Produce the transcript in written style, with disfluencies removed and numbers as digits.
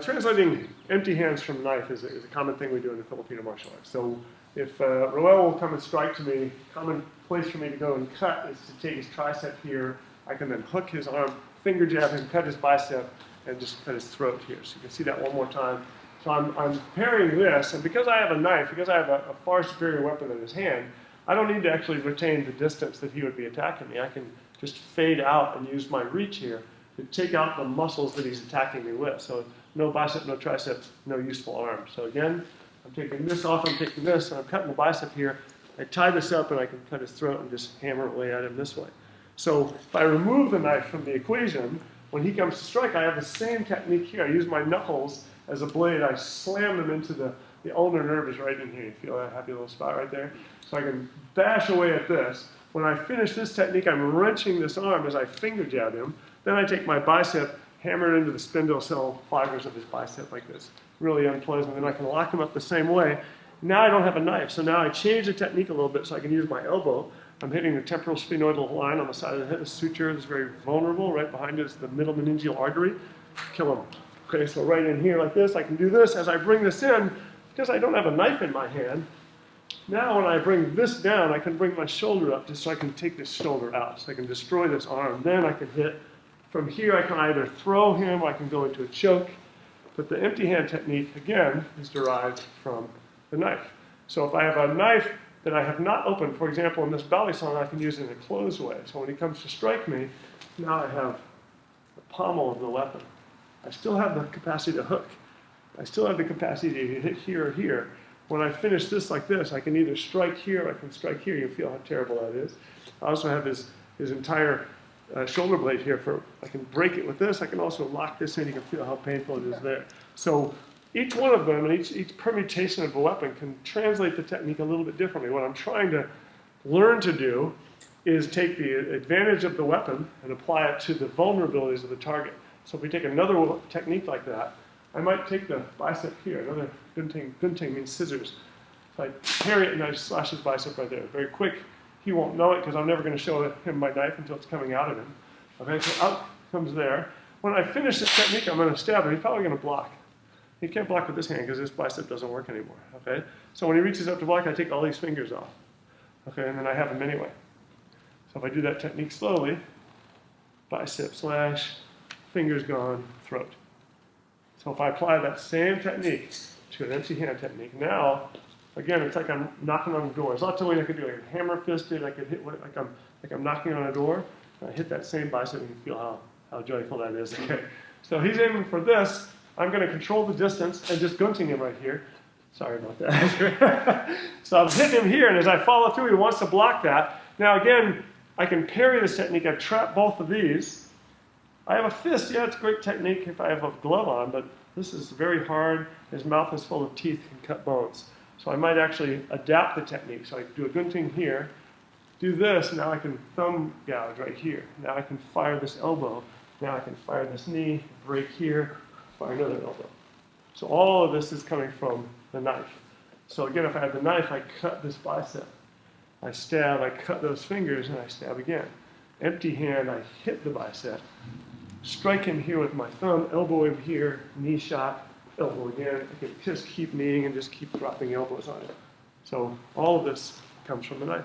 Translating empty hands from knife is a common thing we do in the Filipino martial arts. So if Roel will come and strike to me, common place for me to go and cut is to take his tricep here. I can then hook his arm, finger jab him, cut his bicep, and just cut his throat here. So you can see that one more time. So I'm parrying this, and because I have a knife, because I have a far superior weapon in his hand, I don't need to actually retain the distance that he would be attacking me. I can just fade out and use my reach here to take out the muscles that he's attacking me with. So no bicep, no tricep, no useful arm. So again, I'm taking this off, I'm taking this, and I'm cutting the bicep here. I tie this up and I can cut his throat and just hammer away at him this way. So if I remove the knife from the equation, when he comes to strike, I have the same technique here. I use my knuckles as a blade. I slam them into the ulnar nerve is right in here. You feel that happy little spot right there? So I can bash away at this. When I finish this technique, I'm wrenching this arm as I finger jab him. Then I take my bicep, hammer it into the spindle cell fibers of his bicep like this. Really unpleasant. Then I can lock him up the same way. Now I don't have a knife, so now I change the technique a little bit so I can use my elbow. I'm hitting the temporal sphenoidal line on the side of the head. The suture is very vulnerable. Right behind it is the middle meningeal artery. Kill him. Okay, so right in here like this, I can do this. As I bring this in, because I don't have a knife in my hand, now when I bring this down, I can bring my shoulder up just so I can take this shoulder out. So I can destroy this arm. Then I can hit. From here, I can either throw him, or I can go into a choke. But the empty hand technique, again, is derived from the knife. So if I have a knife that I have not opened, for example, in this balisong, I can use it in a closed way. So when he comes to strike me, now I have the pommel of the weapon. I still have the capacity to hook. I still have the capacity to hit here or here. When I finish this like this, I can either strike here or I can strike here. You feel how terrible that is. I also have his entire shoulder blade here. I can break it with this. I can also lock this in. You can feel how painful it is there. So each one of them and each permutation of a weapon can translate the technique a little bit differently. What I'm trying to learn to do is take the advantage of the weapon and apply it to the vulnerabilities of the target. So if we take another technique like that, I might take the bicep here. Another gunting means scissors. So I parry it and I slash his bicep right there. Very quick. He won't know it because I'm never going to show him my knife until it's coming out of him. Okay, so out comes there. When I finish this technique, I'm going to stab him. He's probably going to block. He can't block with this hand because his bicep doesn't work anymore. Okay, so when he reaches up to block, I take all these fingers off. Okay, and then I have him anyway. So if I do that technique slowly, bicep slash, fingers gone, throat. So if I apply that same technique to an empty hand technique, now, again, it's like I'm knocking on doors. Lots of ways I could do it. I could hammer fist it. I could hit like I'm knocking on a door. I hit that same bicep and you feel how joyful that is. Okay. So he's aiming for this. I'm going to control the distance and just gunting him right here. Sorry about that. So I'm hitting him here, and as I follow through, he wants to block that. Now again, I can parry this technique. I've trapped both of these. I have a fist. Yeah, it's a great technique if I have a glove on, but this is very hard. His mouth is full of teeth, can cut bones. So I might actually adapt the technique. So I do a gunting here, do this, now I can thumb gouge right here. Now I can fire this elbow. Now I can fire this knee, break here, fire another elbow. So all of this is coming from the knife. So again, if I have the knife, I cut this bicep. I stab, I cut those fingers, and I stab again. Empty hand, I hit the bicep. Strike him here with my thumb, elbow him here, knee shot, elbow again. I can just keep kneeing and just keep dropping elbows on it. So all of this comes from the knife.